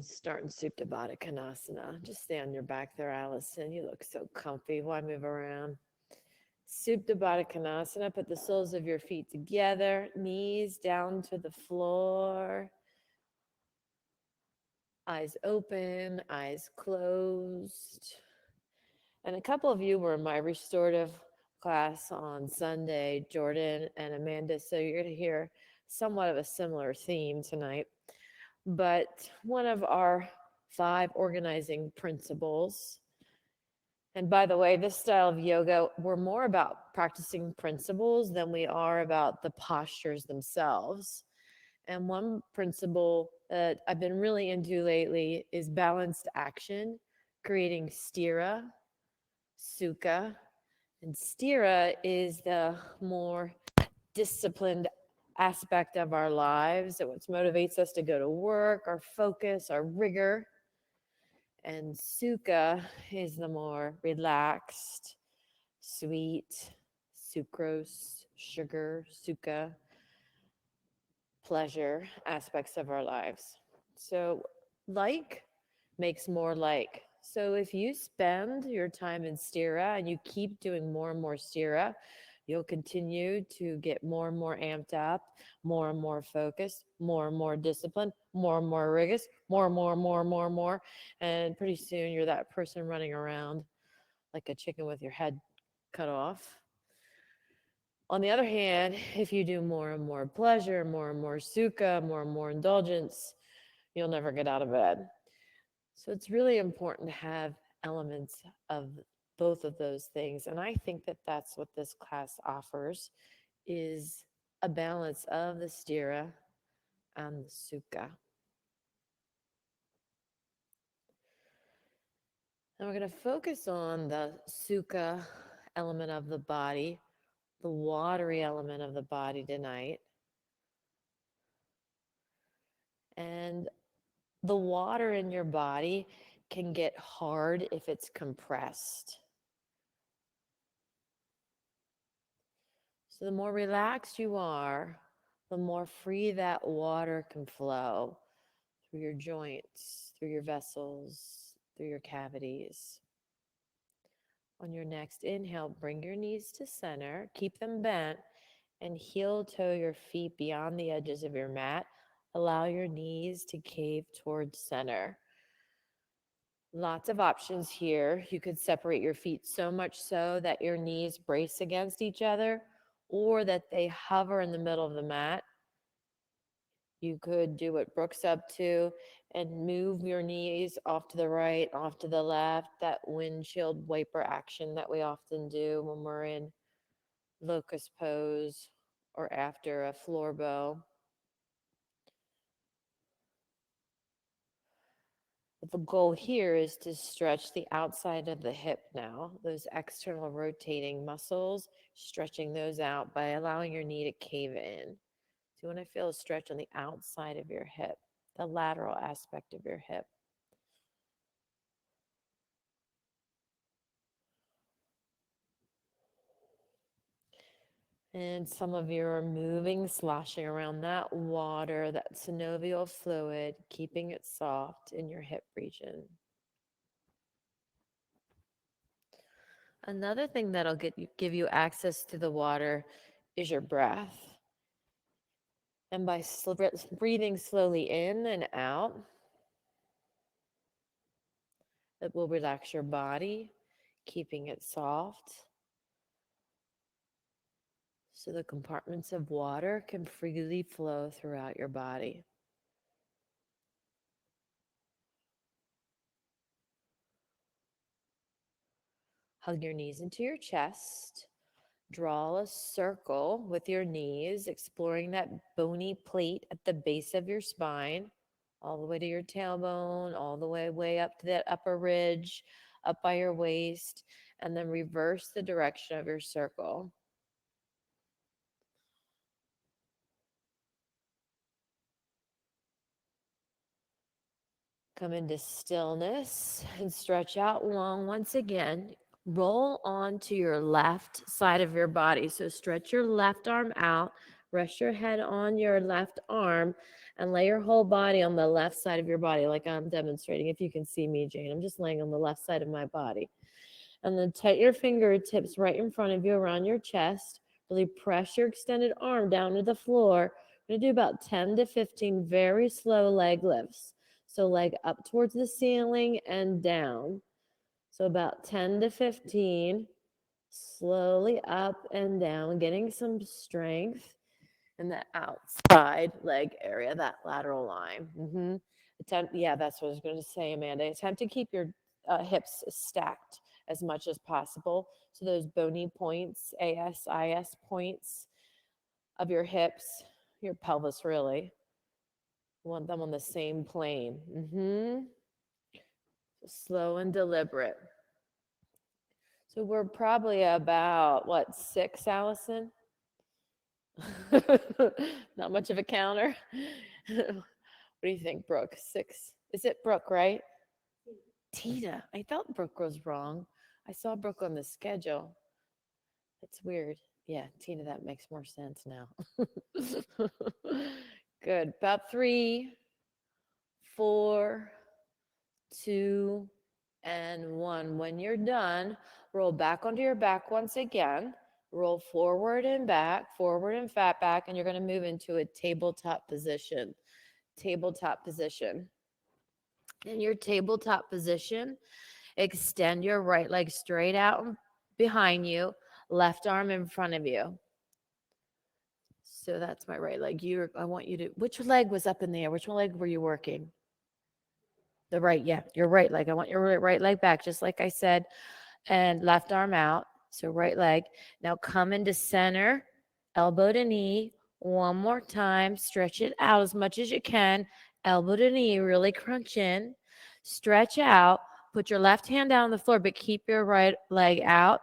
Starting Supta Baddha Konasana. Just stay on your back there, Allison. You look so comfy. Why move around? Supta Baddha Konasana. Put the soles of your feet together, knees down to the floor, eyes open, eyes closed. And a couple of you were in my restorative class on Sunday, Jordan and Amanda. So you're going to hear somewhat of a similar theme tonight. But one of our 5 organizing principles, and by the way, this style of yoga, we're more about practicing principles than we are about the postures themselves. And one principle that I've been really into lately is balanced action, creating stira, sukha, and stira is the more disciplined aspect of our lives, that what motivates us to go to work, our focus, our rigor. And sukha is the more relaxed, sweet, sucrose, sugar, sukha, pleasure aspects of our lives. So, like makes more like. So, if you spend your time in stira and you keep doing more and more stira, you'll continue to get more and more amped up, more and more focused, more and more disciplined, more and more rigorous, more and more and more and more and more. And pretty soon you're that person running around like a chicken with your head cut off. On the other hand, if you do more and more pleasure, more and more sukha, more and more indulgence, you'll never get out of bed. So it's really important to have elements of both of those things. And I think that that's what this class offers is a balance of the stira and the sukha. And we're going to focus on the sukha element of the body, the watery element of the body tonight. And the water in your body can get hard if it's compressed. So the more relaxed you are, the more free that water can flow through your joints, through your vessels, through your cavities. On your next inhale, bring your knees to center, keep them bent, and heel toe your feet beyond the edges of your mat. Allow your knees to cave towards center. Lots of options here. You could separate your feet so much so that your knees brace against each other or that they hover in the middle of the mat. You could do what Brooke's up to and move your knees off to the right, off to the left, that windshield wiper action that we often do when we're in locust pose or after a floor bow. But the goal here is to stretch the outside of the hip now, those external rotating muscles, stretching those out by allowing your knee to cave in. So you want to feel a stretch on the outside of your hip, the lateral aspect of your hip. And some of you are moving, sloshing around that water, that synovial fluid, keeping it soft in your hip region. Another thing that'll give you access to the water is your breath. And by breathing slowly in and out, it will relax your body, keeping it soft. So the compartments of water can freely flow throughout your body. Hug your knees into your chest. Draw a circle with your knees, exploring that bony plate at the base of your spine, all the way to your tailbone, all the way up to that upper ridge, up by your waist, and then reverse the direction of your circle. Come into stillness and stretch out long once again. Roll onto your left side of your body. So stretch your left arm out, Rest your head on your left arm and lay your whole body on the left side of your body, like I'm demonstrating. If you can see me, Jane, I'm just laying on the left side of my body. And then tighten your fingertips right in front of you around your chest. Really press your extended arm down to the floor. We're going to do about 10 to 15 very slow leg lifts. So leg up towards the ceiling and down. So about 10 to 15, slowly up and down, getting some strength in the outside leg area, that lateral line. Attempt, yeah, that's what I was going to say, Amanda. Attempt to keep your hips stacked as much as possible. So those bony points, ASIS points of your hips, your pelvis, really, you want them on the same plane. Slow and deliberate. So we're probably about, what, 6, Allison? Not much of a counter. What do you think, Brooke? 6? Is it Brooke, right? Tina. I thought Brooke was wrong. I saw Brooke on the schedule. It's weird. Yeah, Tina, that makes more sense now. Good. About 3, 4, 2, and 1. When you're done, roll back onto your back once again. Roll forward and fat back, and you're going to move into a tabletop position. Tabletop position. In your tabletop position, extend your right leg straight out behind you, left arm in front of you. So that's my right leg. I want you to, which leg was up in the air? Which leg were you working? The right, yeah, your right leg. I want your right leg back, just like I said, and left arm out. So right leg. Now come into center, elbow to knee. One more time. Stretch it out as much as you can. Elbow to knee, really crunch in. Stretch out. Put your left hand down on the floor, but keep your right leg out.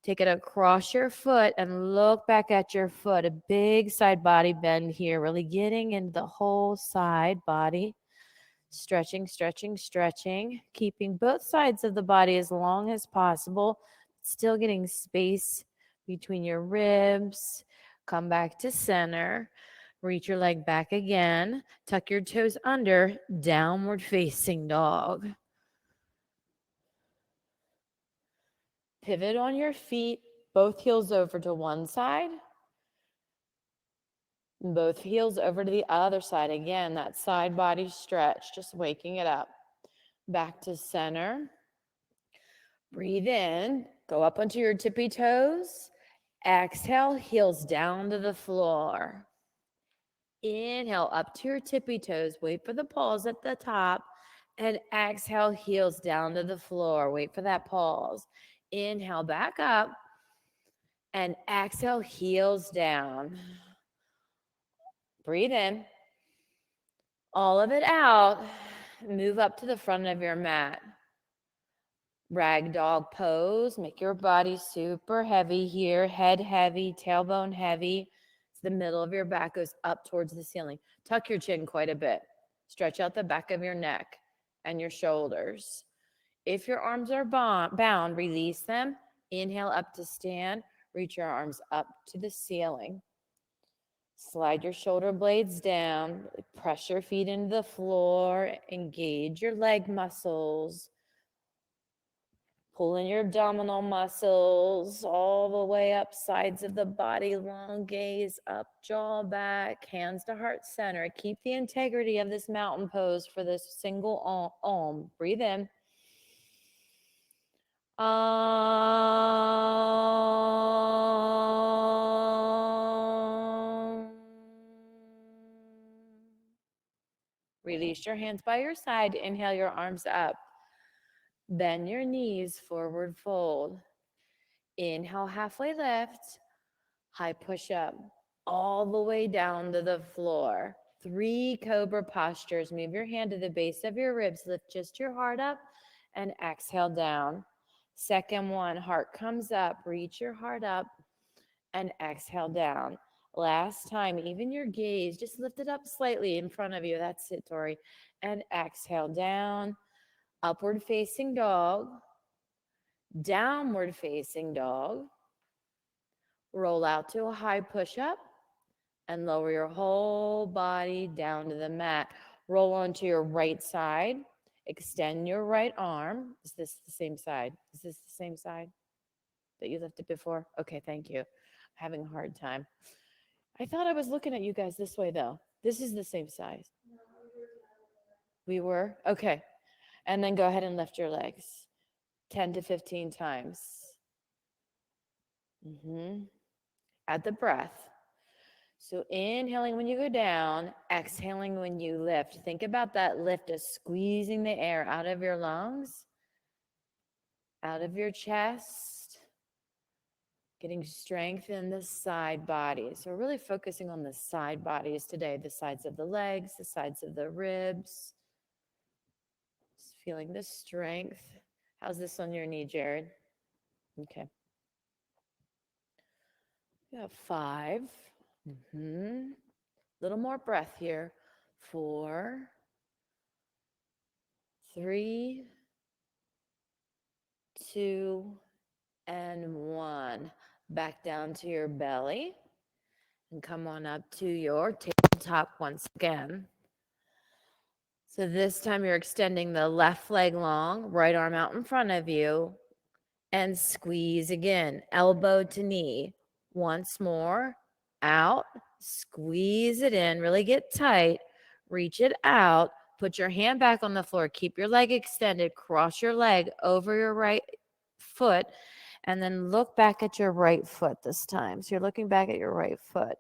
Take it across your foot and look back at your foot. A big side body bend here, really getting into the whole side body. Stretching, stretching, stretching, keeping both sides of the body as long as possible, still getting space between your ribs. Come back to center. Reach your leg back again. Tuck your toes under, downward facing dog. Pivot on your feet, both heels over to one side. Both heels over to the other side. Again, that side body stretch, just waking it up. Back to center. Breathe in, go up onto your tippy toes. Exhale, heels down to the floor. Inhale, up to your tippy toes. Wait for the pause at the top. And exhale, heels down to the floor. Wait for that pause. Inhale, back up. And exhale, heels down. Breathe in. All of it out. Move up to the front of your mat. Rag dog pose. Make your body super heavy here. Head heavy, tailbone heavy. So the middle of your back goes up towards the ceiling. Tuck your chin quite a bit. Stretch out the back of your neck and your shoulders. If your arms are bound, release them. Inhale up to stand. Reach your arms up to the ceiling. Slide your shoulder blades down. Press your feet into the floor. Engage your leg muscles. Pull in your abdominal muscles all the way up sides of the body. Long gaze up, jaw back, hands to heart center. Keep the integrity of this mountain pose for this single Om. Breathe in. Release your hands by your side. Inhale your arms up. Bend your knees, forward fold. Inhale, halfway lift. High push up. All the way down to the floor. 3 cobra postures. Move your hand to the base of your ribs. Lift just your heart up and exhale down. Second one, heart comes up. Reach your heart up and exhale down. Last time, even your gaze, just lift it up slightly in front of you. That's it, Tori. And exhale down. Upward facing dog. Downward facing dog. Roll out to a high push up and lower your whole body down to the mat. Roll onto your right side. Extend your right arm. Is this the same side? Is this the same side that you lifted before? Okay, thank you. I'm having a hard time. I thought I was looking at you guys this way though. This is the same size. We were? Okay. And then go ahead and lift your legs 10 to 15 times. Add the breath. So inhaling when you go down, exhaling when you lift. Think about that lift as squeezing the air out of your lungs, out of your chest, getting strength in the side bodies. So we're really focusing on the side bodies today, the sides of the legs, the sides of the ribs. Just feeling the strength. How's this on your knee, Jared? Okay. We have 5. Little more breath here. 4, 3, 2, and 1. Back down to your belly and come on up to your tabletop once again. So this time you're extending the left leg long, right arm out in front of you, and squeeze again, elbow to knee. Once more, out, squeeze it in, really get tight, reach it out, put your hand back on the floor, keep your leg extended, cross your leg over your right foot, and then look back at your right foot this time. So you're looking back at your right foot.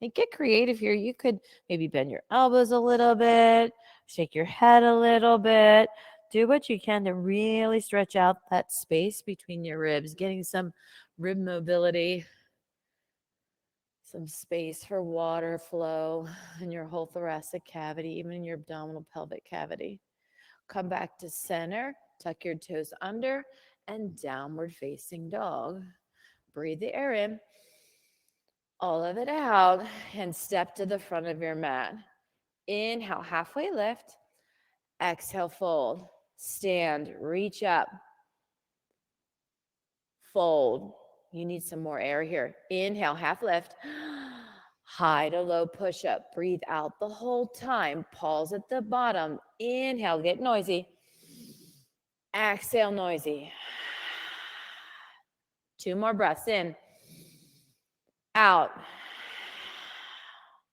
And get creative here. You could maybe bend your elbows a little bit, shake your head a little bit. Do what you can to really stretch out that space between your ribs, getting some rib mobility, some space for water flow in your whole thoracic cavity, even in your abdominal pelvic cavity. Come back to center, tuck your toes under, and downward facing dog. Breathe the air in, all of it out, and step to the front of your mat. Inhale, halfway lift. Exhale, fold. Stand, reach up. Fold. You need some more air here. Inhale, half lift. High to low push up. Breathe out the whole time. Pause at the bottom. Inhale, get noisy. Exhale, noisy. 2 more breaths in. Out.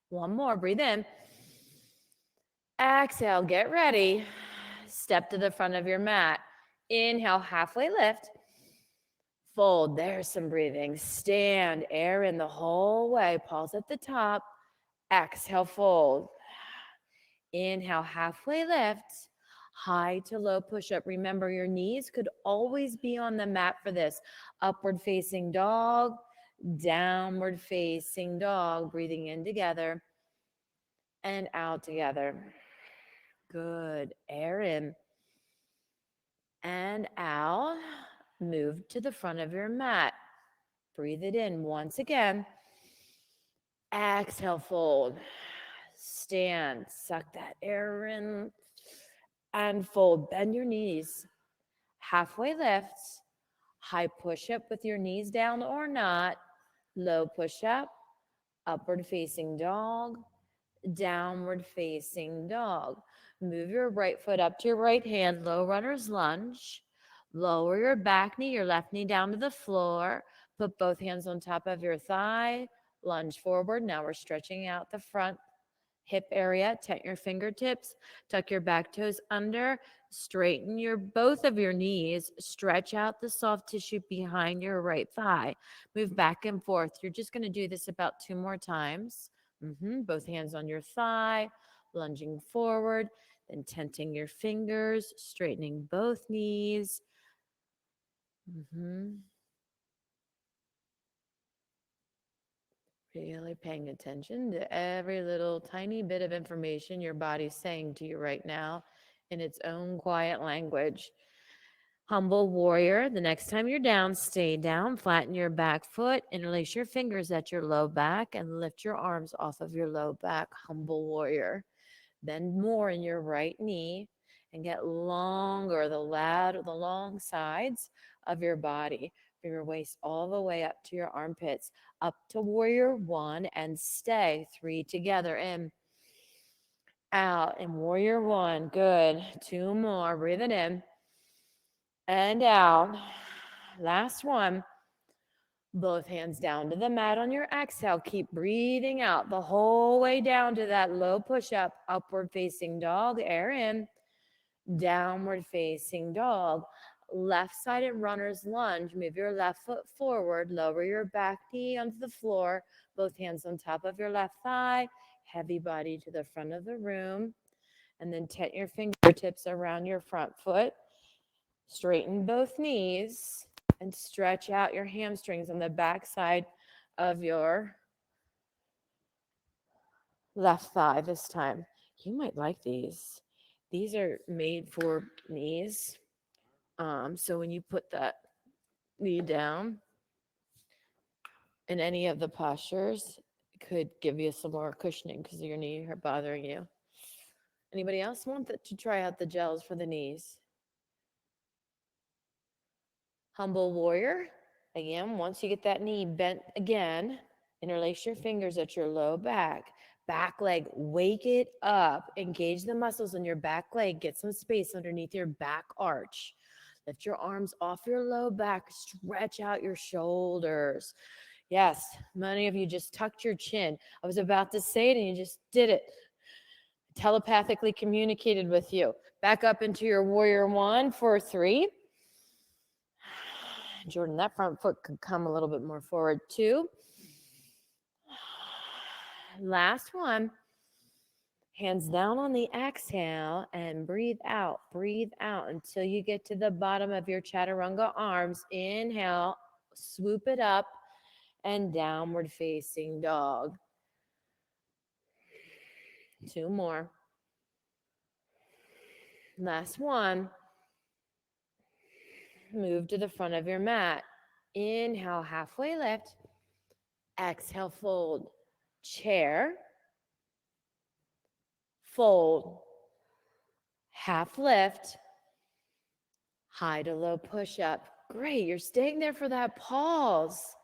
1 more. Breathe in. Exhale, get ready. Step to the front of your mat. Inhale, halfway lift. Fold. There's some breathing. Stand. Air in the whole way. Pause at the top. Exhale, fold. Inhale, halfway lift. High to low push up. Remember, your knees could always be on the mat for this. Upward facing dog, downward facing dog. Breathing in together and out together. Good. Air in and out. Move to the front of your mat. Breathe it in once again. Exhale, fold. Stand. Suck that air in and fold. Bend your knees. Halfway lift. High push up with your knees down or not. Low push up. Upward facing dog. Downward facing dog. Move your right foot up to your right hand. Low runner's lunge. Lower your back knee, your left knee down to the floor. Put both hands on top of your thigh. Lunge forward. Now we're stretching out the front hip area. Tent your fingertips. Tuck your back toes under. Straighten your both of your knees. Stretch out the soft tissue behind your right thigh. Move back and forth. You're just going to do this about 2 more times. Both hands on your thigh, lunging forward, then tenting your fingers, straightening both knees. Really paying attention to every little tiny bit of information your body's saying to you right now in its own quiet language. Humble warrior. The next time you're down, stay down, flatten your back foot, interlace your fingers at your low back, and lift your arms off of your low back. Humble warrior. Bend more in your right knee and get longer, the long sides of your body. your waist all the way up to your armpits, up to warrior one, and stay. 3 together. In, out, and warrior one. Good. 2 more. Breathe it in and out. Last one. Both hands down to the mat on your exhale. Keep breathing out the whole way down to that low push up, upward facing dog. Air in, downward facing dog. Left sided runner's lunge. Move your left foot forward. Lower your back knee onto the floor. Both hands on top of your left thigh. Heavy body to the front of the room. And then tent your fingertips around your front foot. Straighten both knees and stretch out your hamstrings on the back side of your left thigh this time. You might like these. These are made for knees. So when you put that knee down in any of the postures, it could give you some more cushioning because your knee are bothering you. Anybody else want to try out the gels for the knees? Humble warrior. Again, once you get that knee bent again, interlace your fingers at your low back. Back leg, wake it up. Engage the muscles in your back leg. Get some space underneath your back arch. Lift your arms off your low back. Stretch out your shoulders. Yes, many of you just tucked your chin. I was about to say it and you just did it. Telepathically communicated with you. Back up into your warrior one for 3. Jordan, that front foot could come a little bit more forward too. Last one. Hands down on the exhale and breathe out until you get to the bottom of your chaturanga arms. Inhale, swoop it up and downward facing dog. 2 more. Last one. Move to the front of your mat. Inhale, halfway lift. Exhale, fold. Chair. Fold. Half lift. High to low push up. Great. You're staying there for that pause.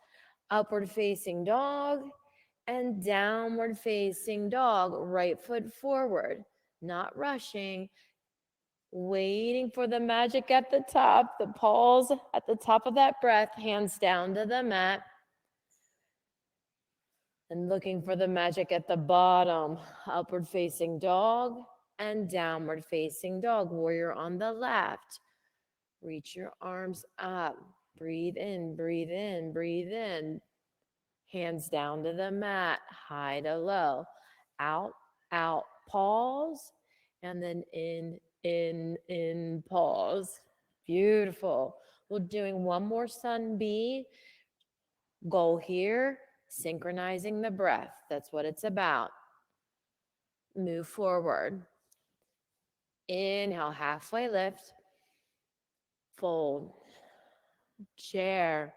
Upward facing dog and downward facing dog. Right foot forward. Not rushing. Waiting for the magic at the top. The pause at the top of that breath. Hands down to the mat. And looking for the magic at the bottom. Upward facing dog and downward facing dog. Warrior on the left. Reach your arms up. Breathe in, breathe in, breathe in. Hands down to the mat. High to low. Out, out, pause. And then in, pause. Beautiful. We're doing one more sun B. Goal here, synchronizing the breath. That's what it's about. Move forward. Inhale, halfway lift. Fold. Chair.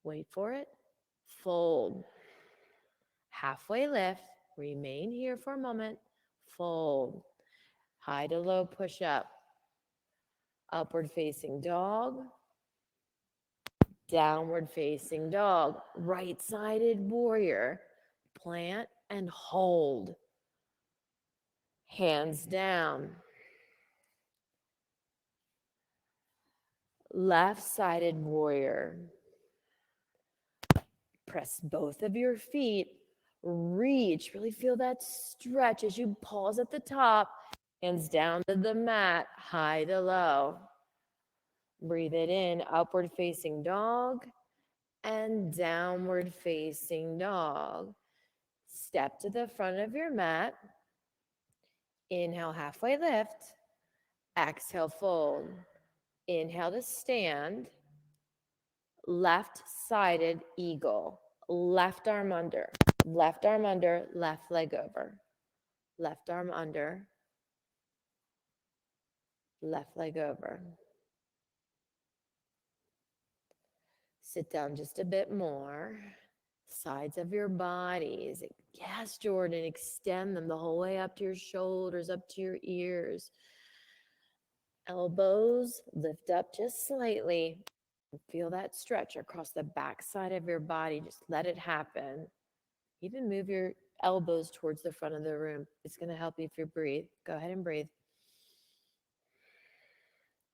Wait for it. Fold. Halfway lift. Remain here for a moment. Fold. High to low push up. Upward facing dog. Downward facing dog. Right-sided warrior. Plant and hold. Hands down. Left-sided warrior. Press both of your feet. Reach. Really feel that stretch as you pause at the top. Hands down to the mat. High to low. Breathe it in. Upward facing dog and downward facing dog. Step to the front of your mat. Inhale, halfway lift. Exhale, fold. Inhale to stand. Left-sided eagle. Left arm under. Left arm under. Left leg over. Left arm under. Left leg over. Sit down just a bit more. Sides of your bodies. Yes, Jordan, extend them the whole way up to your shoulders, up to your ears. Elbows lift up just slightly. Feel that stretch across the back side of your body. Just let it happen. Even move your elbows towards the front of the room. It's going to help you if you breathe. Go ahead and breathe.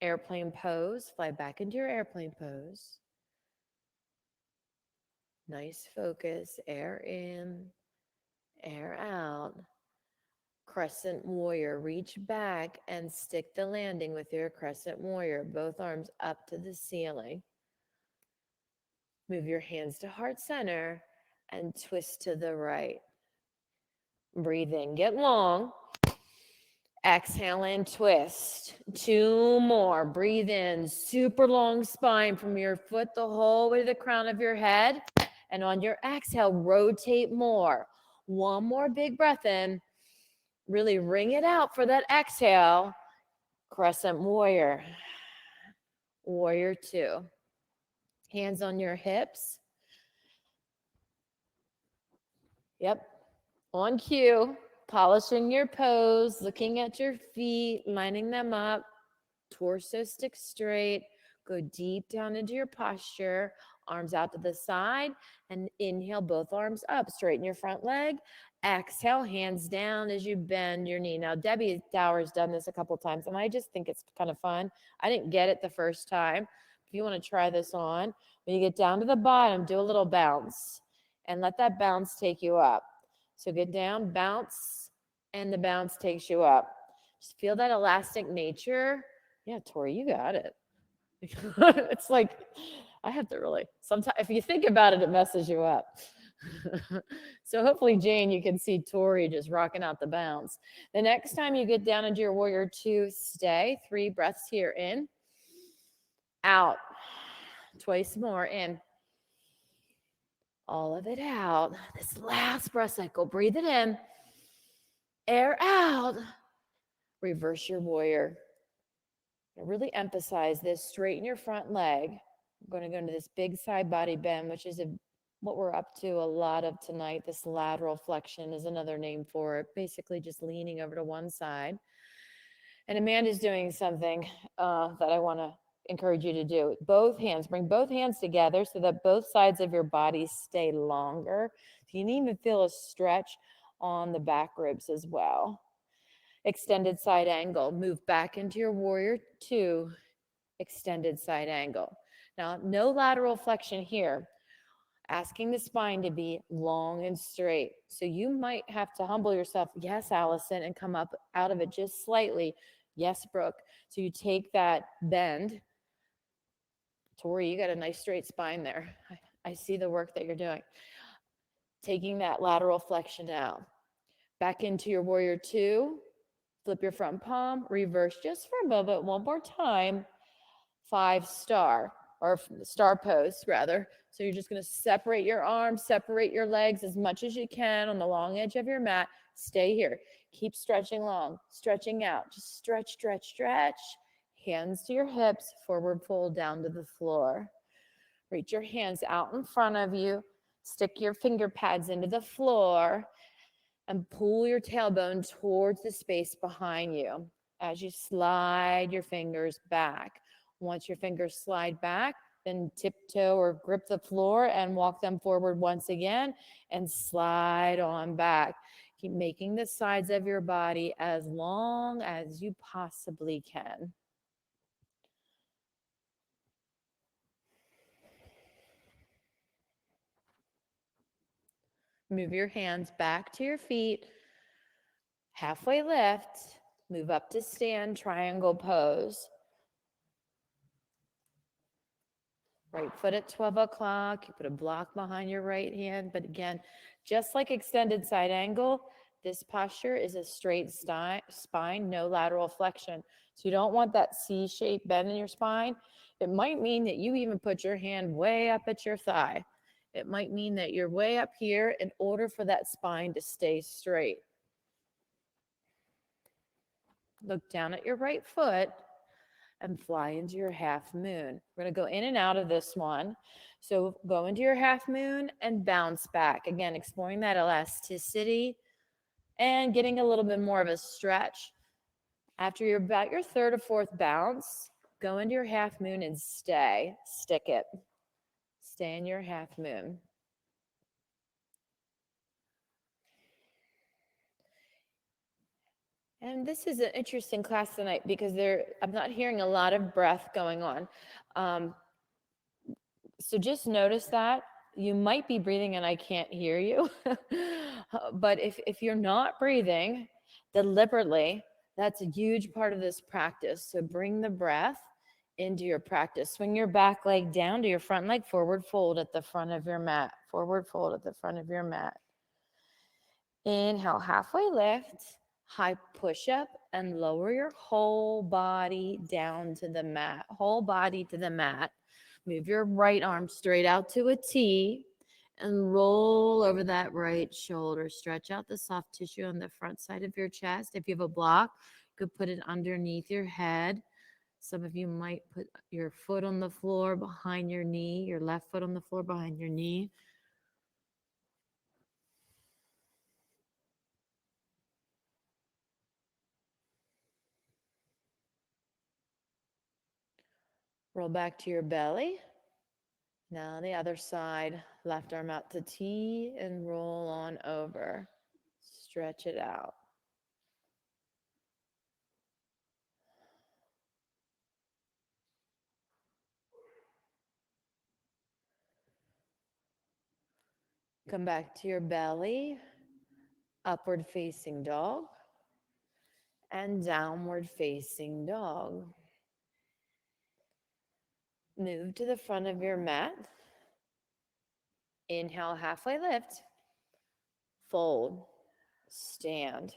Airplane pose. Fly back into your airplane pose. Nice focus. Air in, air out. Crescent warrior. Reach back and stick the landing with your crescent warrior. Both arms up to the ceiling. Move your hands to heart center and twist to the right. Breathe in, get long. Exhale and twist. 2 more. Breathe in, super long spine from your foot the whole way to the crown of your head. And on your exhale, rotate more. 1 more big breath in. Really ring it out for that exhale. Crescent warrior. Warrior 2. Hands on your hips. Yep. On cue, polishing your pose, looking at your feet, lining them up, torso sticks straight, go deep down into your posture, arms out to the side, and inhale, both arms up, straighten your front leg, exhale, hands down as you bend your knee. Now, Debbie Dower's done this a couple times, and I just think it's kind of fun. I didn't get it the first time. If you want to try this on, when you get down to the bottom, do a little bounce, and let that bounce take you up. So get down, bounce, and the bounce takes you up. Just feel that elastic nature. Yeah, Tori, you got it. It's like, I have to really, sometimes, if you think about it, it messes you up. So hopefully, Jane, you can see Tori just rocking out the bounce. The next time you get down into your warrior 2, stay. 3 breaths here, in, out. Twice more, in. All of it out. This last breath cycle, breathe it in, air out. Reverse your warrior. Really emphasize this. Straighten your front leg. I'm going to go into this big side body bend, which is what we're up to a lot of tonight. This lateral flexion is another name for it. Basically just leaning over to one side. And Amanda's doing something that I want to encourage you to do. Both hands, bring both hands together so that both sides of your body stay longer. You can even feel a stretch on the back ribs as well. Extended side angle. Move back into your warrior 2. Extended side angle. Now, no lateral flexion here. Asking the spine to be long and straight. So you might have to humble yourself. Yes, Allison, and come up out of it just slightly. Yes, Brooke. So you take that bend. Tori, you got a nice straight spine there. I see the work that you're doing. Taking that lateral flexion out. Back into your warrior 2. Flip your front palm, reverse just for a moment, one more time. 5 star, or star pose rather. So you're just going to separate your arms, separate your legs as much as you can on the long edge of your mat. Stay here. Keep stretching long, stretching out. Just stretch, stretch, stretch. Hands to your hips, forward fold down to the floor. Reach your hands out in front of you. Stick your finger pads into the floor. And pull your tailbone towards the space behind you as you slide your fingers back. Once your fingers slide back, then tiptoe or grip the floor and walk them forward once again and slide on back. Keep making the sides of your body as long as you possibly can. Move your hands back to your feet. Halfway lift. Move up to stand, triangle pose. Right foot at 12 o'clock. You put a block behind your right hand. But again, just like extended side angle, this posture is a straight spine, no lateral flexion. So you don't want that C-shaped bend in your spine. It might mean that you even put your hand way up at your thigh. It might mean that you're way up here in order for that spine to stay straight. Look down at your right foot and fly into your half moon. We're going to go in and out of this one. So go into your half moon and bounce back. Again, exploring that elasticity and getting a little bit more of a stretch. After you're about your 3rd or 4th bounce, Go into your half moon and stay. Stick it. Stay in your half moon. And this is an interesting class tonight because I'm not hearing a lot of breath going on. So just notice that. You might be breathing and I can't hear you. But if you're not breathing deliberately, that's a huge part of this practice. So bring the breath into your practice. Swing your back leg down to your front leg, forward fold at the front of your mat. Forward fold at the front of your mat. Inhale, halfway lift, high push up, and lower your whole body down to the mat. Whole body to the mat. Move your right arm straight out to a T and roll over that right shoulder. Stretch out the soft tissue on the front side of your chest. If you have a block, you could put it underneath your head. Some of you might put your foot on the floor behind your knee, your left foot on the floor behind your knee. Roll back to your belly. Now the other side, left arm out to T and roll on over. Stretch it out. Come back to your belly, upward facing dog, and downward facing dog. Move to the front of your mat. Inhale, halfway lift. Fold. Stand.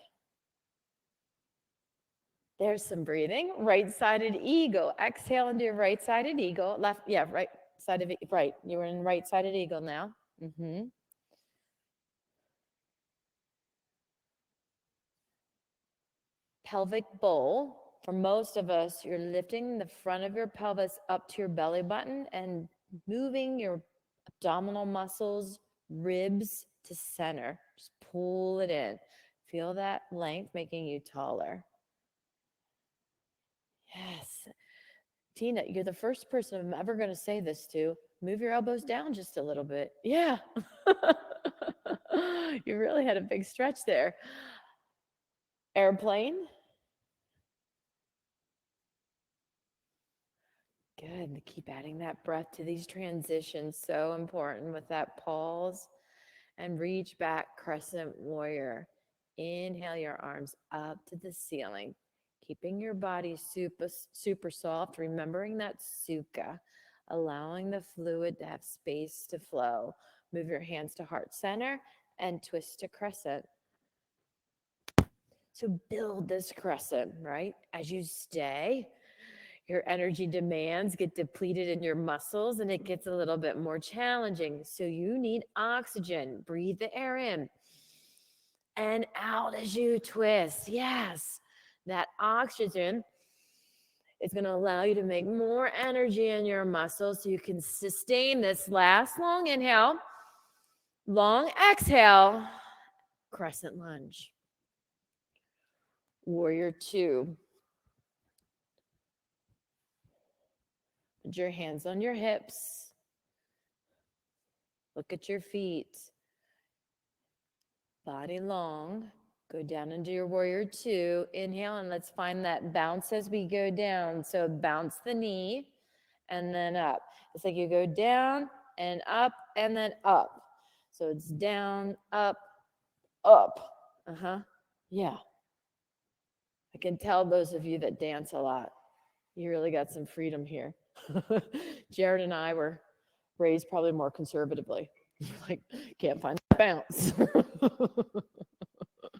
There's some breathing. Right-sided eagle. Exhale into your right-sided eagle. Left, yeah, right side of it. Right. You were in right-sided eagle now. Pelvic bowl. For most of us, you're lifting the front of your pelvis up to your belly button and moving your abdominal muscles, ribs to center. Just pull it in. Feel that length making you taller. Yes. Tina, you're the first person I'm ever going to say this to. Move your elbows down just a little bit. Yeah. You really had a big stretch there. Airplane. Good. Keep adding that breath to these transitions. So important with that pause. And reach back, crescent warrior. Inhale your arms up to the ceiling, keeping your body super soft, remembering that sukha, allowing the fluid to have space to flow. Move your hands to heart center and twist to crescent. So build this crescent, right? As you stay, your energy demands get depleted in your muscles and it gets a little bit more challenging. So you need oxygen. Breathe the air in and out as you twist. Yes, that oxygen is going to allow you to make more energy in your muscles so you can sustain this last long inhale, long exhale, crescent lunge. Warrior two. Put your hands on your hips. Look at your feet. Body long. Go down into your warrior two. Inhale, and let's find that bounce as we go down. So bounce the knee and then up. It's like you go down and then up. So it's down, up, up. Yeah. I can tell those of you that dance a lot, you really got some freedom here. Jared and I were raised probably more conservatively. Like, can't find that bounce.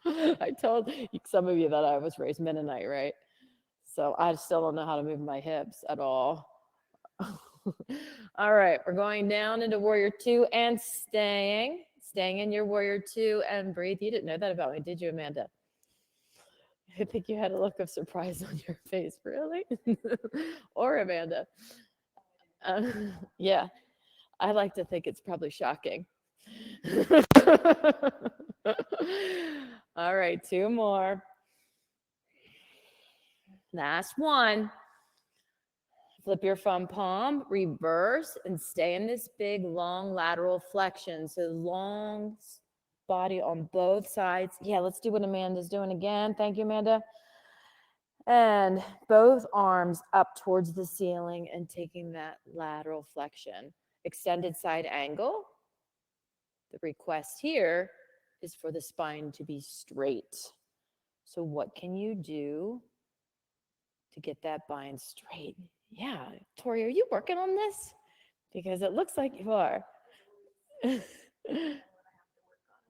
I told some of you that I was raised Mennonite, right? So I still don't know how to move my hips at all. All right, we're going down into warrior two and staying in your warrior two and breathe. You didn't know that about me, did you, Amanda? I think you had a look of surprise on your face, really? Or Amanda? Yeah, I like to think it's probably shocking. All right, two more. Last one. Flip your front palm, reverse, and stay in this big, long lateral flexion. So long body on both sides. Yeah, let's do what Amanda's doing again. Thank you, Amanda. And both arms up towards the ceiling and taking that lateral flexion. Extended side angle. The request here is for the spine to be straight. So what can you do to get that spine straight? Yeah, Tori, are you working on this? Because it looks like you are.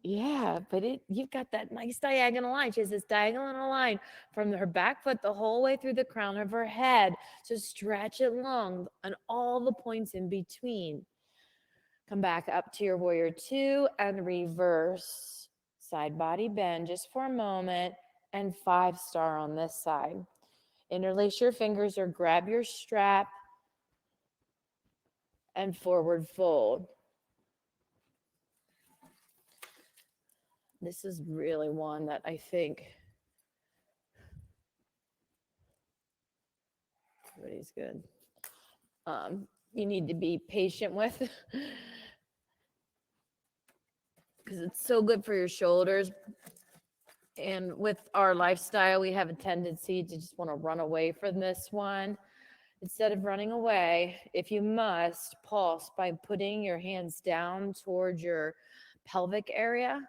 Yeah, but you've got that nice diagonal line. She has this diagonal line from her back foot the whole way through the crown of her head. So stretch it long and all the points in between. Come back up to your warrior two and reverse. Side body bend just for a moment and 5-star on this side. Interlace your fingers or grab your strap and forward fold. This is really one that I think everybody's good. You need to be patient with because it's so good for your shoulders. And with our lifestyle, we have a tendency to just want to run away from this one. Instead of running away, if you must, pulse by putting your hands down towards your pelvic area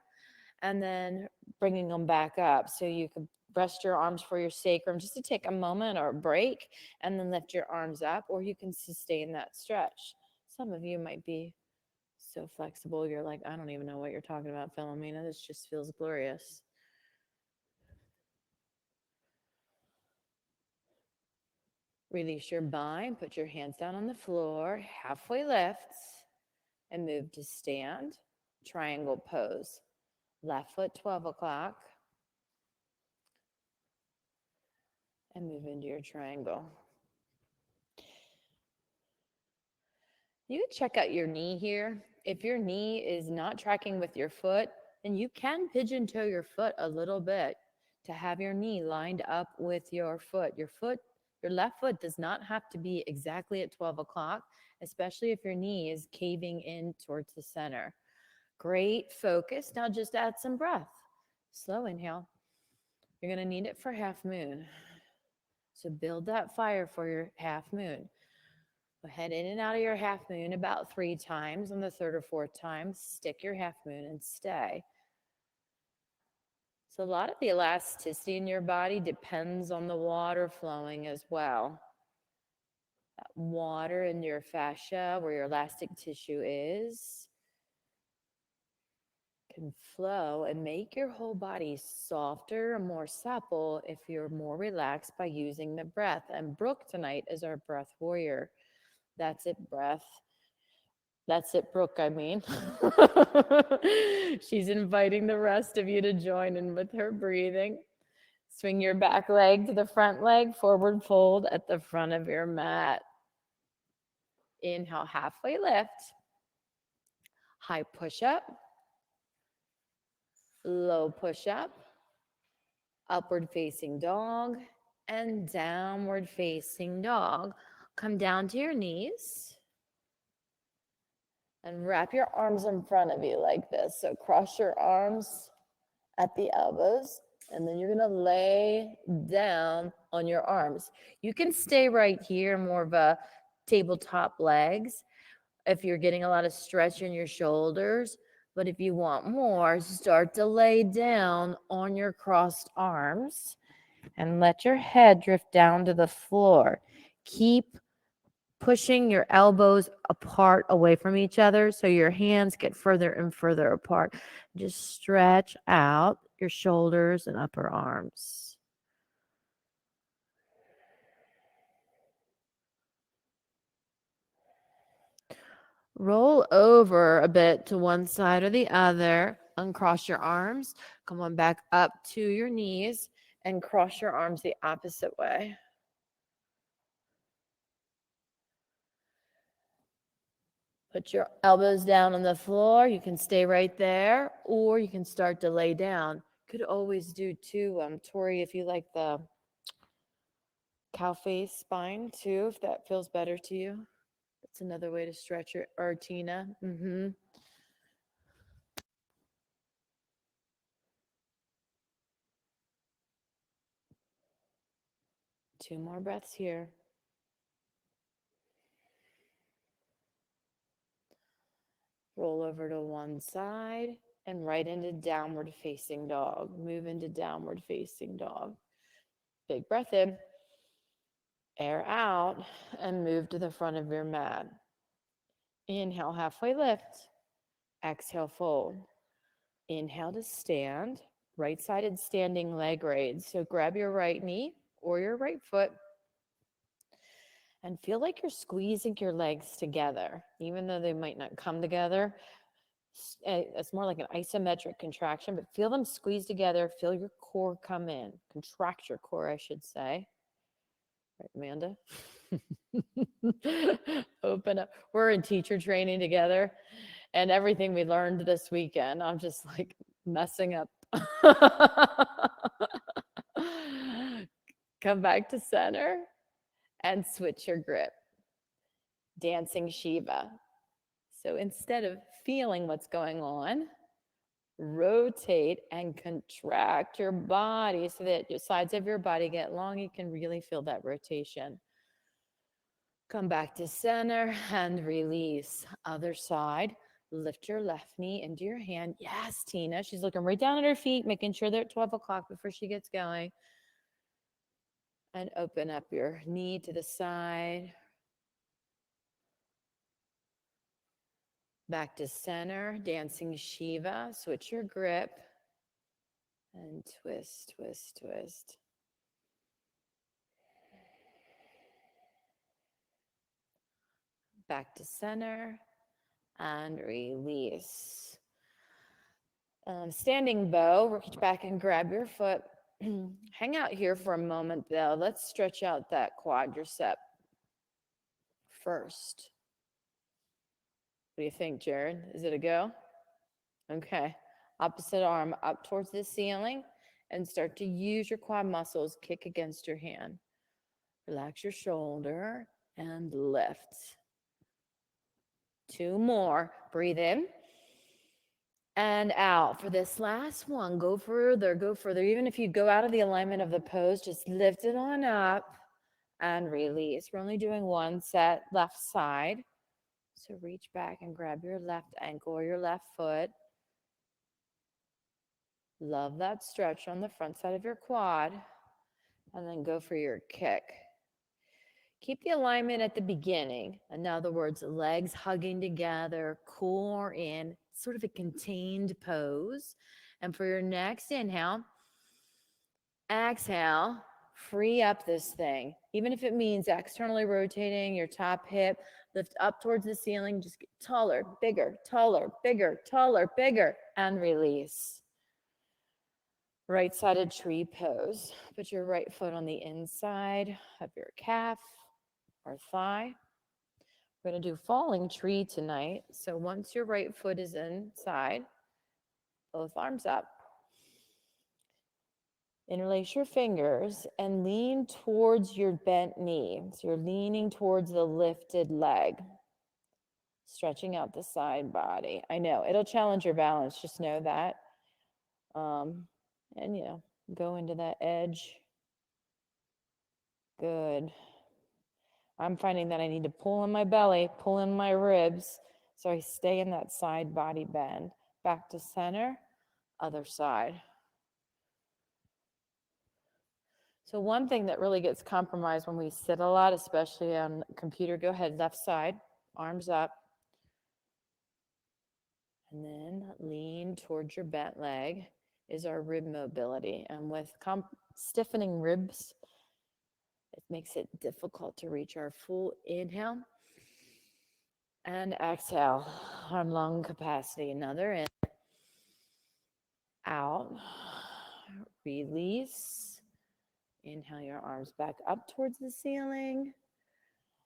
and then bringing them back up. So you can rest your arms for your sacrum just to take a moment or a break and then lift your arms up, or you can sustain that stretch. Some of you might be so flexible, you're like, I don't even know what you're talking about, Philomena. This just feels glorious. Release your bind, put your hands down on the floor, halfway lifts, and move to stand, triangle pose. Left foot 12 o'clock, and move into your triangle. You can check out your knee here. If your knee is not tracking with your foot, then you can pigeon toe your foot a little bit to have your knee lined up with your foot. Your left foot does not have to be exactly at 12 o'clock, especially if your knee is caving in towards the center. Great focus. Now just add some breath. Slow inhale. You're going to need it for half moon. So build that fire for your half moon. Go ahead in and out of your half moon about 3 times. On the 3rd or 4th time, stick your half moon and stay. So a lot of the elasticity in your body depends on the water flowing as well. That water in your fascia, where your elastic tissue is, can flow and make your whole body softer and more supple if you're more relaxed by using the breath. And Brooke tonight is our breath warrior. That's it, breath. That's it, Brooke, I mean. She's inviting the rest of you to join in with her breathing. Swing your back leg to the front leg, forward fold at the front of your mat. Inhale, halfway lift. High push up. Low push up. Upward facing dog and downward facing dog. Come down to your knees. And wrap your arms in front of you like this. So cross your arms at the elbows, and then you're going to lay down on your arms. You can stay right here, more of a tabletop legs, if you're getting a lot of stretch in your shoulders. But if you want more, start to lay down on your crossed arms and let your head drift down to the floor. Keep pushing your elbows apart away from each other so your hands get further and further apart. Just stretch out your shoulders and upper arms. Roll over a bit to one side or the other. Uncross your arms. Come on back up to your knees and cross your arms the opposite way. Put your elbows down on the floor. You can stay right there, or you can start to lay down. Could always do too, Tori, if you like the Cow face spine too, if that feels better to you. That's another way to stretch your Tina. Two more breaths here. Roll over to one side and right into downward facing dog. Move into downward facing dog. Big breath in, air out, and move to the front of your mat. Inhale, halfway lift. Exhale, fold. Inhale to stand. Right-sided standing leg raise. So grab your right knee or your right foot and feel like you're squeezing your legs together, even though they might not come together. It's more like an isometric contraction, but feel them squeeze together. Feel your core come in. Contract your core, I should say. Right, Amanda? Open up. We're in teacher training together, and everything we learned this weekend, I'm just like messing up. Come back to center and switch your grip. Dancing Shiva. So instead of feeling what's going on, rotate and contract your body so that the sides of your body get long. You can really feel that rotation. Come back to center and release. Other side. Lift your left knee into your hand. Yes, Tina. She's looking right down at her feet, making sure they're at 12 o'clock before she gets going. And open up your knee to the side. Back to center, dancing Shiva. Switch your grip. And twist, twist, twist. Back to center and release. Standing bow, reach back and grab your foot. Hang out here for a moment though. Let's stretch out that quadricep first. What do you think, Jared? Is it a go? Okay. Opposite arm up towards the ceiling and start to use your quad muscles. Kick against your hand. Relax your shoulder and lift. Two more. Breathe in and out. For this last one, go further, go further. Even if you go out of the alignment of the pose, just lift it on up and release. We're only doing one set, left side. So reach back and grab your left ankle or your left foot. Love that stretch on the front side of your quad. And then go for your kick. Keep the alignment at the beginning. In other words, legs hugging together, core in, sort of a contained pose. And for your next inhale, exhale, free up this thing. Even if it means externally rotating your top hip, lift up towards the ceiling, just get taller, bigger, taller, bigger, taller, bigger, and release. Right-sided tree pose. Put your right foot on the inside of your calf or thigh. We're going to do falling tree tonight. So once your right foot is inside, both arms up. Interlace your fingers and lean towards your bent knee. So you're leaning towards the lifted leg, stretching out the side body. I know, it'll challenge your balance. Just know that. And, go into that edge. Good. I'm finding that I need to pull in my belly, pull in my ribs, so I stay in that side body bend. Back to center, other side. So one thing that really gets compromised when we sit a lot, especially on computer, go ahead, left side, arms up. And then lean towards your bent leg is our rib mobility. And with stiffening ribs, it makes it difficult to reach our full inhale and exhale, our lung capacity. Another in, out, release. Inhale your arms back up towards the ceiling.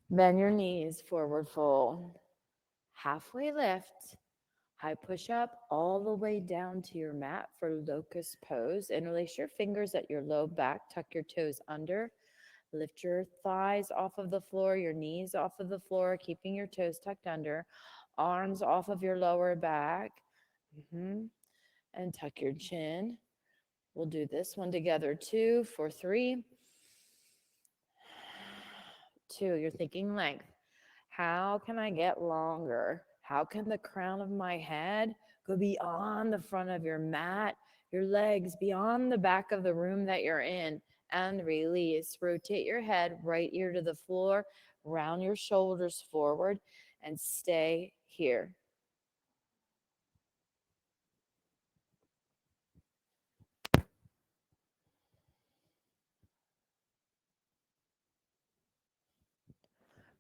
Bend your knees, forward fold. Halfway lift. High push up all the way down to your mat for locust pose. Interlace your fingers at your low back. Tuck your toes under. Lift your thighs off of the floor, your knees off of the floor, keeping your toes tucked under, arms off of your lower back. Mhm. And tuck your chin. We'll do this one together too for 3, 2. You're thinking length. How can I get longer? How can the crown of my head go beyond the front of your mat, your legs beyond the back of the room that you're in? And release. Rotate your head, right ear to the floor, round your shoulders forward, and stay here.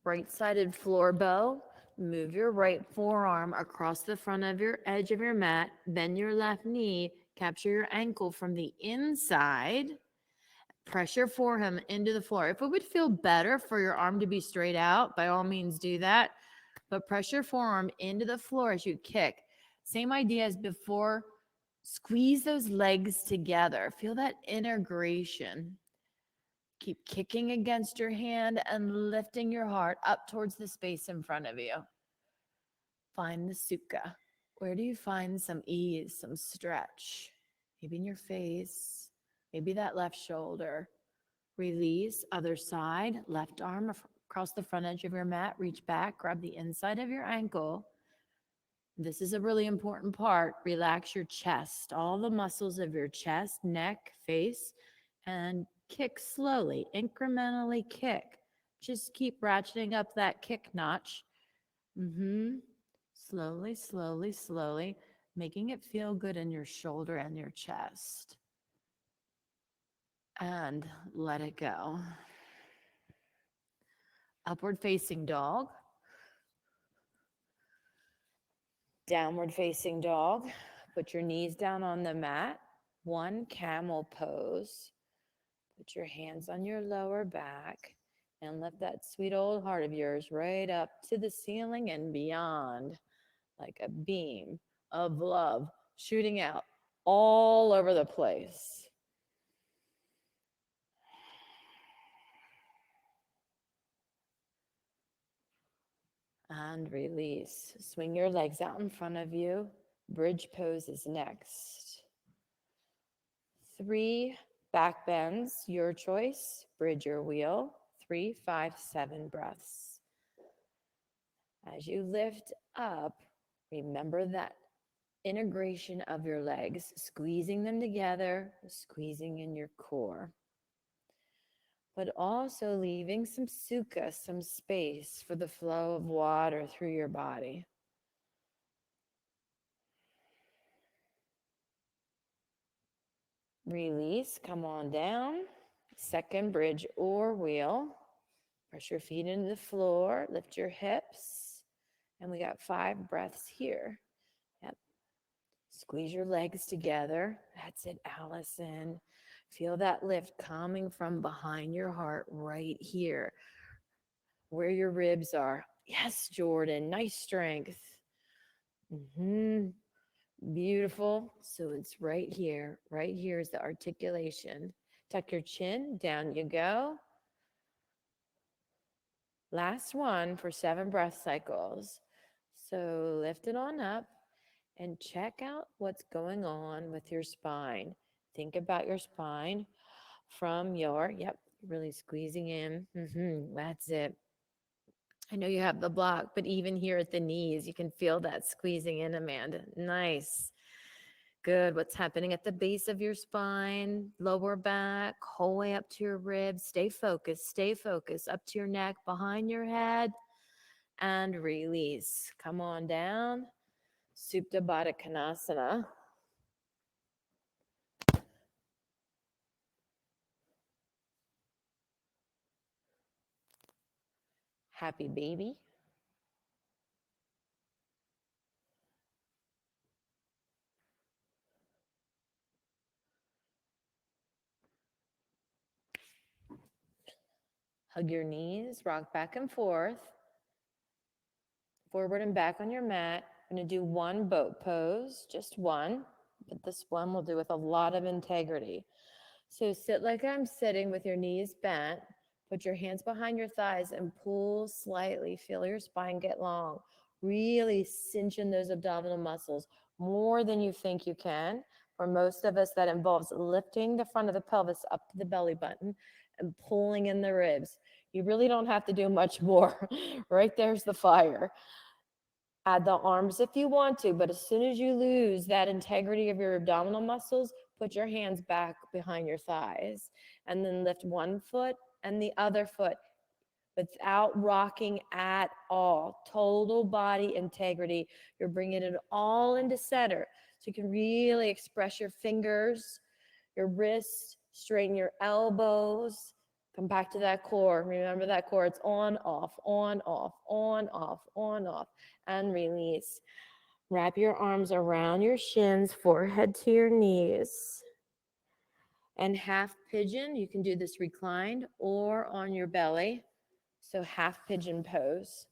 Right-sided floor bow. Move your right forearm across the front of your edge of your mat. Bend your left knee. Capture your ankle from the inside. Press your forearm into the floor. If it would feel better for your arm to be straight out, by all means do that. But press your forearm into the floor as you kick. Same idea as before. Squeeze those legs together. Feel that integration. Keep kicking against your hand and lifting your heart up towards the space in front of you. Find the sukha. Where do you find some ease, some stretch? Maybe in your face, maybe that left shoulder. Release, other side, left arm across the front edge of your mat. Reach back, grab the inside of your ankle. This is a really important part. Relax your chest, all the muscles of your chest, neck, face, and kick slowly, incrementally kick. Just keep ratcheting up that kick notch. Slowly, slowly, slowly, making it feel good in your shoulder and your chest. And let it go. Upward facing dog. Downward facing dog. Put your knees down on the mat. 1 camel pose. Put your hands on your lower back and lift that sweet old heart of yours right up to the ceiling and beyond, like a beam of love shooting out all over the place. And release. Swing your legs out in front of you. Bridge pose is next. 3 back bends, your choice. Bridge your wheel. 3, 5, 7 breaths. As you lift up, remember that integration of your legs, squeezing them together, squeezing in your core, but also leaving some sukha, some space for the flow of water through your body. Release, come on down. Second bridge or wheel. Press your feet into the floor, lift your hips, and we got 5 breaths here. Yep. Squeeze your legs together. That's it, Allison. Feel that lift coming from behind your heart right here, where your ribs are. Yes, Jordan, nice strength. Beautiful. So it's right here. Right here is the articulation. Tuck your chin, down you go. Last one for 7 breath cycles. So lift it on up and check out what's going on with your spine. Think about your spine from your, really squeezing in. That's it. I know you have the block, but even here at the knees, you can feel that squeezing in, Amanda. Nice. Good. What's happening at the base of your spine, lower back, whole way up to your ribs. Stay focused, up to your neck, behind your head, and release. Come on down. Supta Baddha Konasana. Happy baby. Hug your knees, rock back and forth, forward and back on your mat. I'm going to do 1 boat pose, just 1, but this one we'll do with a lot of integrity. So sit like I'm sitting with your knees bent. Put your hands behind your thighs and pull slightly. Feel your spine get long. Really cinch in those abdominal muscles more than you think you can. For most of us, that involves lifting the front of the pelvis up to the belly button and pulling in the ribs. You really don't have to do much more. Right there's the fire. Add the arms if you want to, but as soon as you lose that integrity of your abdominal muscles, put your hands back behind your thighs and then lift one foot and the other foot without rocking at all. Total body integrity. You're bringing it all into center so you can really express your fingers, your wrists, straighten your elbows. Come back to that core. Remember that core. It's on, off, on, off, on, off, on, off, and release. Wrap your arms around your shins, forehead to your knees. And half pigeon, you can do this reclined or on your belly. So half pigeon pose.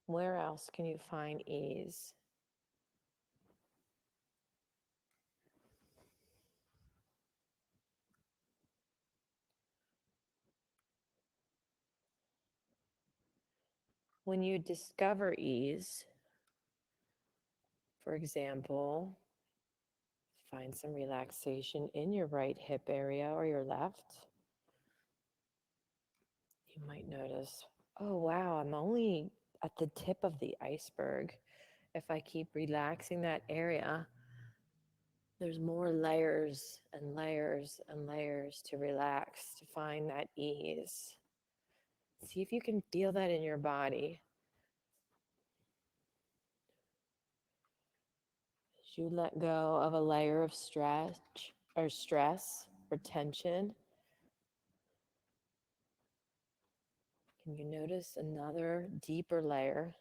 Where else can you find ease? When you discover ease, for example, find some relaxation in your right hip area or your left. You might notice, oh, wow, I'm only at the tip of the iceberg. If I keep relaxing that area, there's more layers and layers and layers to relax, to find that ease. See if you can feel that in your body. As you let go of a layer of stretch or stress or tension, can you notice another deeper layer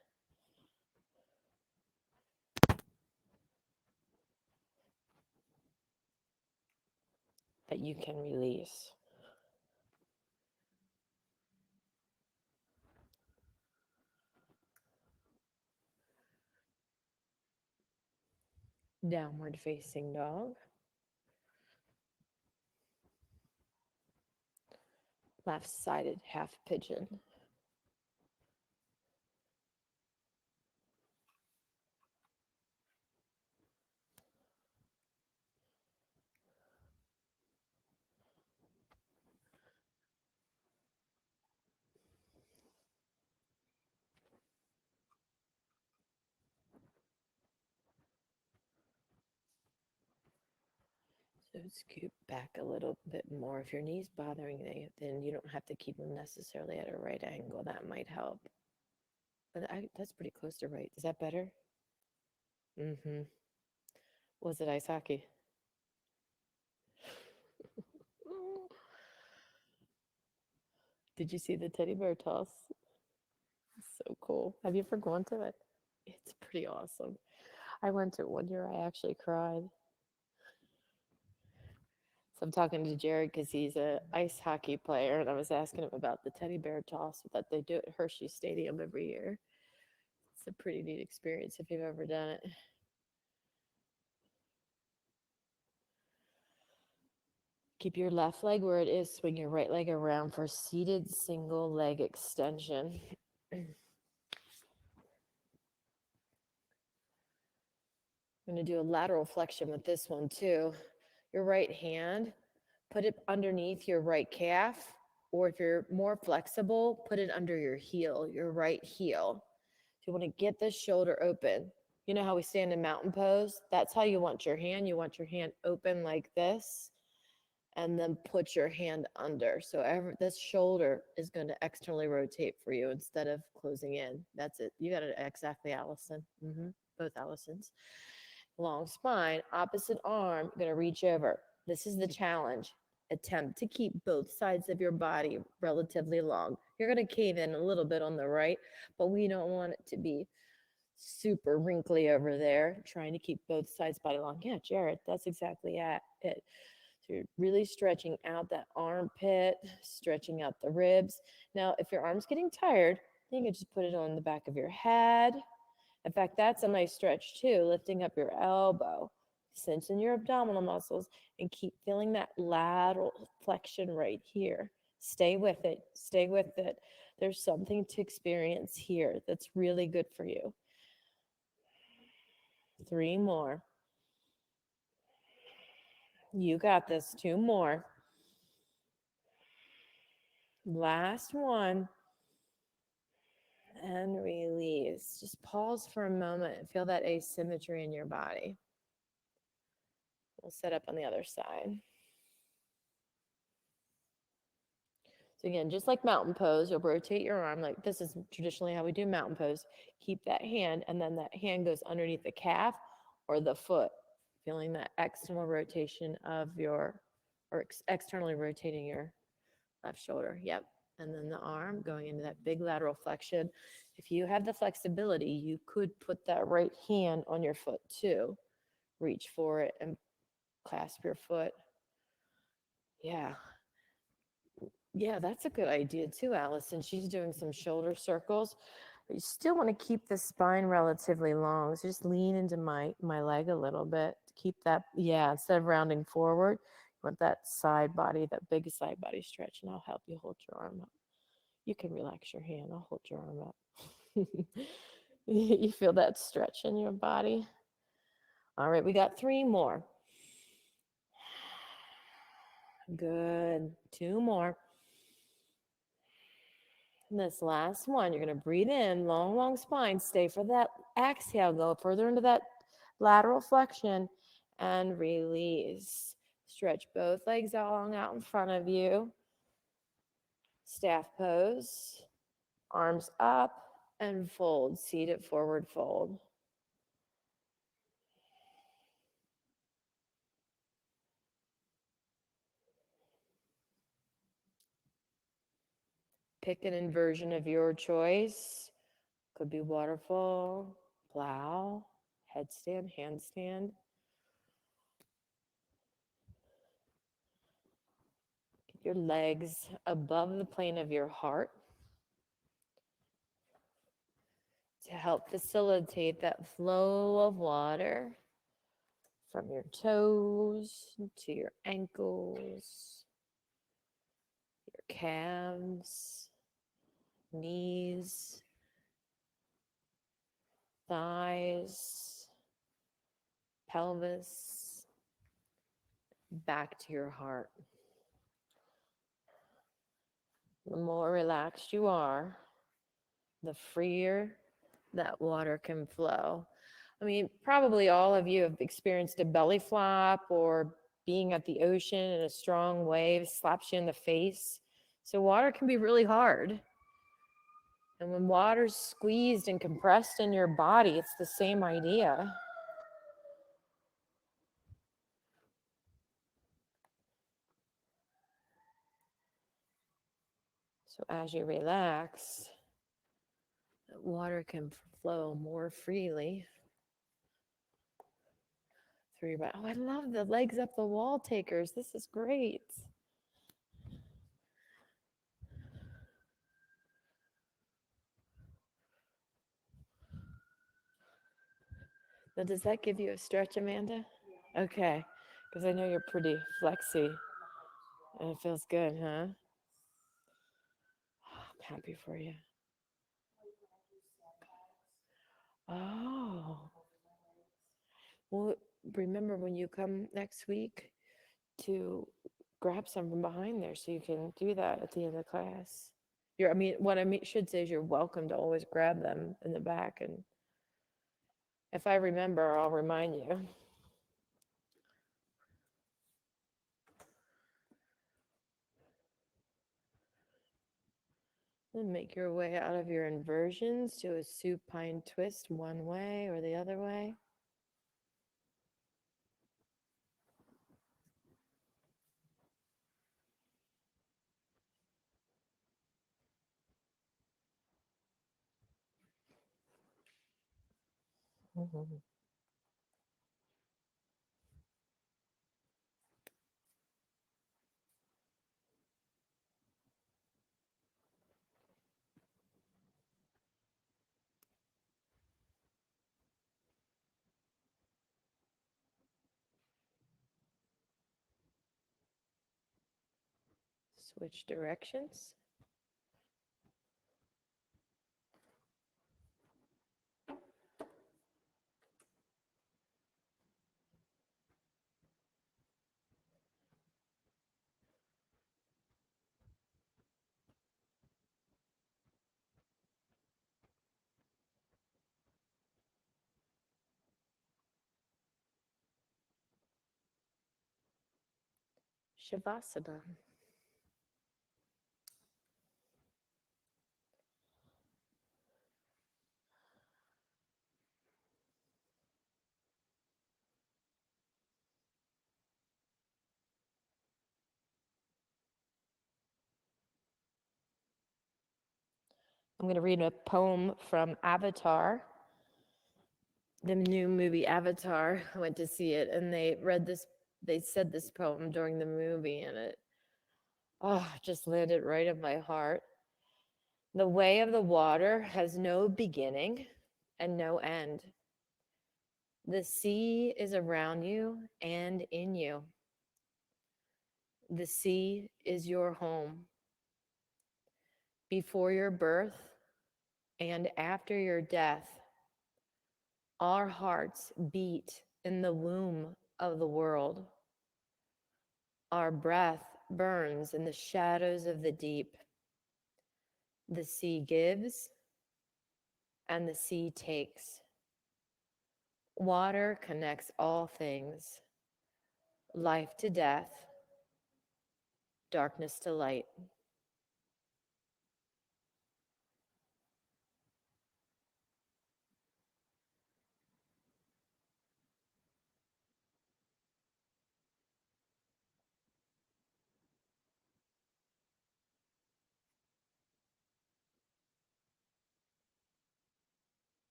that you can release? Downward facing dog. Left-sided half pigeon. So scoot back a little bit more. If your knee's bothering you, then you don't have to keep them necessarily at a right angle. That might help. But that's pretty close to right. Is that better? Mm-hmm. Was it ice hockey? Did you see the teddy bear toss? So cool. Have you ever gone to it? It's pretty awesome. I went to it one year. I actually cried. So I'm talking to Jared because he's a ice hockey player, and I was asking him about the teddy bear toss that they do at Hershey Stadium every year. It's a pretty neat experience if you've ever done it. Keep your left leg where it is. Swing your right leg around for seated single leg extension. I'm going to do a lateral flexion with this one too. Your right hand, put it underneath your right calf, or if you're more flexible, put it under your heel, your right heel. So you want to get this shoulder open. You know how we stand in mountain pose? That's how you want your hand. You want your hand open like this. and then put your hand under. So this shoulder is going to externally rotate for you instead of closing in. That's it. You got it exactly, Allison. Both Allisons. Long spine, opposite arm, going to reach over. This is the challenge. Attempt to keep both sides of your body relatively long. You're going to cave in a little bit on the right, but we don't want it to be super wrinkly over there. Trying to keep both sides body long. Yeah, Jared, that's exactly it. So you're really stretching out that armpit, stretching out the ribs. Now, if your arm's getting tired, you can just put it on the back of your head. In fact, that's a nice stretch too, lifting up your elbow, cinching your abdominal muscles, and keep feeling that lateral flexion right here. Stay with it. Stay with it. There's something to experience here that's really good for you. 3 more. You got this. 2 more. Last one. And release. Just pause for a moment and feel that asymmetry in your body. We'll set up on the other side. So again, just like mountain pose, you'll rotate your arm. Like this is traditionally how we do mountain pose. Keep that hand, and then that hand goes underneath the calf or the foot, feeling that external rotation of your, or externally rotating your left shoulder. Yep. And then the arm going into that big lateral flexion. If you have the flexibility, you could put that right hand on your foot too. Reach for it and clasp your foot. Yeah. Yeah, that's a good idea too, Allison. She's doing some shoulder circles. But you still want to keep the spine relatively long. So just lean into my leg a little bit to keep that, yeah, instead of rounding forward, you want that side body, that big side body stretch, and I'll help you hold your arm up. You can relax your hand. I'll hold your arm up. You feel that stretch in your body? All right, we got 3 more. Good. 2 more. And this last one, you're going to breathe in, long, long spine. Stay for that exhale. Go further into that lateral flexion and release. Stretch both legs long out in front of you. Staff pose. Arms up and fold. Seated forward fold. Pick an inversion of your choice. Could be waterfall, plow, headstand, handstand. Get your legs above the plane of your heart to help facilitate that flow of water from your toes to your ankles, your calves, knees, thighs, pelvis, back to your heart. The more relaxed you are, the freer that water can flow. I mean, probably all of you have experienced a belly flop or being at the ocean and a strong wave slaps you in the face. So water can be really hard. And when water's squeezed and compressed in your body, it's the same idea. So as you relax, water can flow more freely through your body. Oh, I love the legs up the wall takers. This is great. Now, does that give you a stretch, Amanda? Okay, because I know you're pretty flexy. And it feels good, huh? Oh, I'm happy for you. Oh. Well, remember when you come next week to grab some from behind there so you can do that at the end of class. What I should say is you're welcome to always grab them in the back. And if I remember, I'll remind you. Then make your way out of your inversions to a supine twist one way or the other way. Mhm. Switch directions. Shavasana. I'm going to read a poem from Avatar, the new movie Avatar. I went to see it and they said this poem during the movie and it just landed right in my heart. The way of the water has no beginning and no end. The sea is around you and in you. The sea is your home. Before your birth and after your death, our hearts beat in the womb of the world. Our breath burns in the shadows of the deep. The sea gives and the sea takes. Water connects all things, life to death, darkness to light.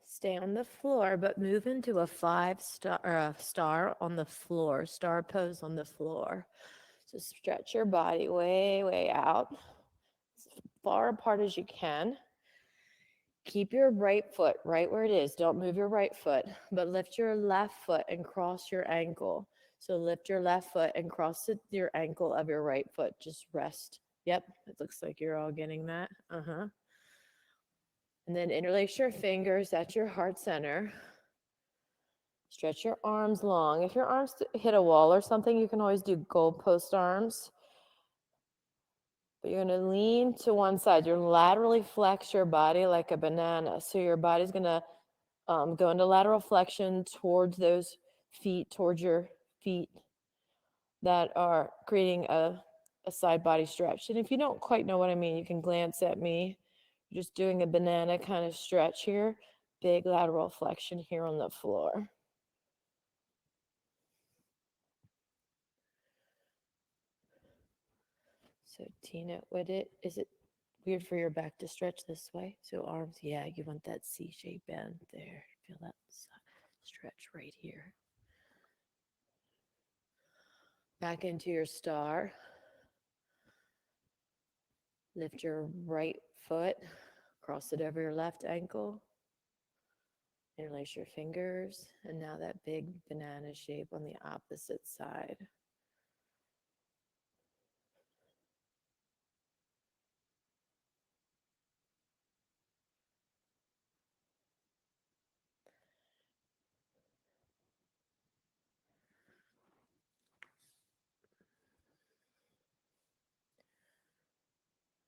Stay on the floor, but move into a 5-star or a star on the floor, star pose on the floor. So stretch your body way, way out, as far apart as you can. Keep your right foot right where it is. Don't move your right foot, but lift your left foot and cross your ankle. So lift your left foot and cross your ankle of your right foot. Just rest. Yep, it looks like you're all getting that. And then interlace your fingers at your heart center. Stretch your arms long. If your arms hit a wall or something, you can always do goalpost arms. But you're going to lean to one side. You're laterally flex your body like a banana. So your body's going to go into lateral flexion towards those feet, towards your feet that are creating a a side body stretch. And if you don't quite know what I mean, you can glance at me. You're just doing a banana kind of stretch here. Big lateral flexion here on the floor. So Tina, is it weird for your back to stretch this way? So arms, yeah, you want that C-shaped bend there. Feel that stretch right here. Back into your star. Lift your right foot, cross it over your left ankle. Interlace your fingers, and now that big banana shape on the opposite side.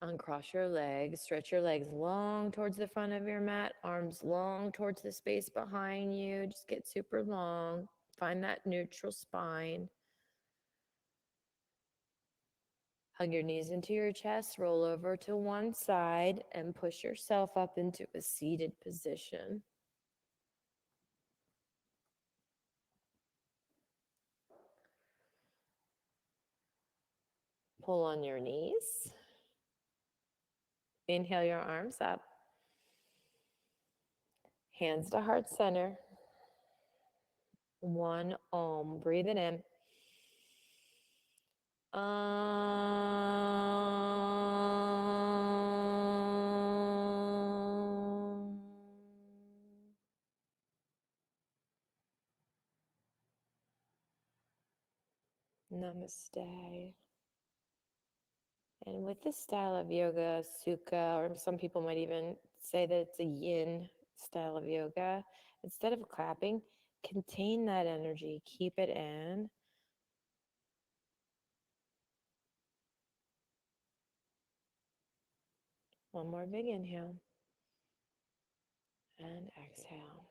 Uncross your legs, stretch your legs long towards the front of your mat, arms long towards the space behind you. Just get super long. Find that neutral spine. Hug your knees into your chest, roll over to one side, and push yourself up into a seated position. Pull on your knees. Inhale your arms up. Hands to heart center. One Om. Breathe it in. Namaste. And with this style of yoga, sukha, or some people might even say that it's a yin style of yoga, instead of clapping, contain that energy, keep it in. One more big inhale and exhale.